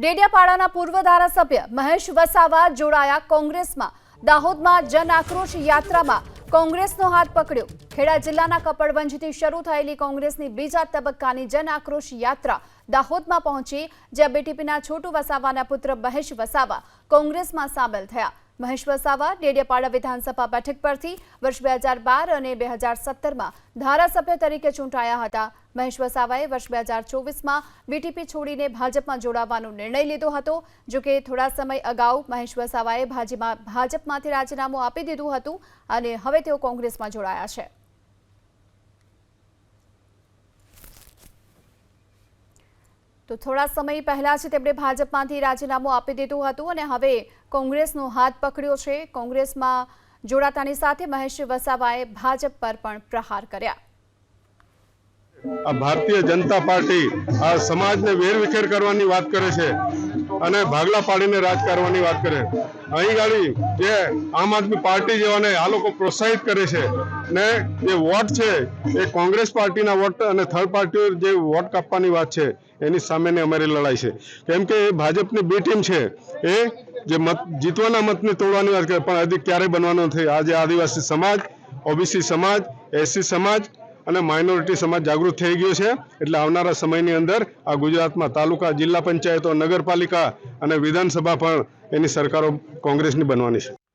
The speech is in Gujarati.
ડેડિયાપાડાના પૂર્વ ધારાસભ્ય મહેશ વસાવા જોડાયા કોંગ્રેસમાં। દાહોદમાં જન આક્રોશ યાત્રામાં કોંગ્રેસનો હાથ પકડ્યો। ખેડા જિલ્લાના કપડવંજથી શરૂ થયેલી કોંગ્રેસની બીજા તબક્કાની જન આક્રોશ યાત્રા દાહોદમાં પહોંચી, જ્યાં બીટીપીના છોટુ વસાવાના પુત્ર મહેશ વસાવા કોંગ્રેસમાં સામેલ થયા। મહેશ વસાવા ડેડિયાપાડા વિધાનસભા બેઠક પરથી વર્ષ 2012 અને 2017માં ધારાસભ્ય તરીકે ચૂંટાયા હતા। મહેશ વસાવાએ વર્ષ 2024માં બીટીપી છોડીને ભાજપમાં જોડાવાનો નિર્ણય લીધો હતો। જો કે થોડા સમય અગાઉ મહેશ વસાવાએ ભાજપમાંથી રાજીનામું આપી દીધું હતું અને હવે તેઓ કોંગ્રેસમાં જોડાયા છે। તો થોડા સમય પહેલા જ તેમણે ભાજપમાંથી રાજીનામું આપી દીધું હતું અને હવે કોંગ્રેસનો હાથ પકડ્યો છે। કોંગ્રેસમાં જોડાતાની સાથે મહેશ વસાવાએ ભાજપ પર પણ પ્રહાર કર્યા। ભારતીય જનતા પાર્ટી આ સમાજને વેરવિખેર કરવાની વાત કરે છે અને ભાગલા પાડીને રાજ કરવાની વાત કરે। અહીં ગાડી જે આમ આદમી પાર્ટી જેવાને આ લોકો પ્રોત્સાહિત કરે છે ને જે વોટ છે એ કોંગ્રેસ પાર્ટીના વોટ અને થર્ડ પાર્ટીઓ જે વોટ કાપવાની વાત છે એની સામેની અમારી લડાઈ છે। કેમ કે ભાજપની બી ટીમ છે એ જે મત જીતવાના મતને તોડવાની વાત કરે પણ હજી ક્યારેય બનવાનો નથી। આજે આદિવાસી સમાજ, ઓબીસી સમાજ, એસસી સમાજ અને માઇનોરિટી સમાજ જાગૃત થઈ ગયો છે। એટલે આવનારા સમયની અંદર આ ગુજરાતમાં તાલુકા, જિલ્લા પંચાયતો, નગરપાલિકા અને વિધાનસભા પણ એની સરકારો કોંગ્રેસની બનવાની છે।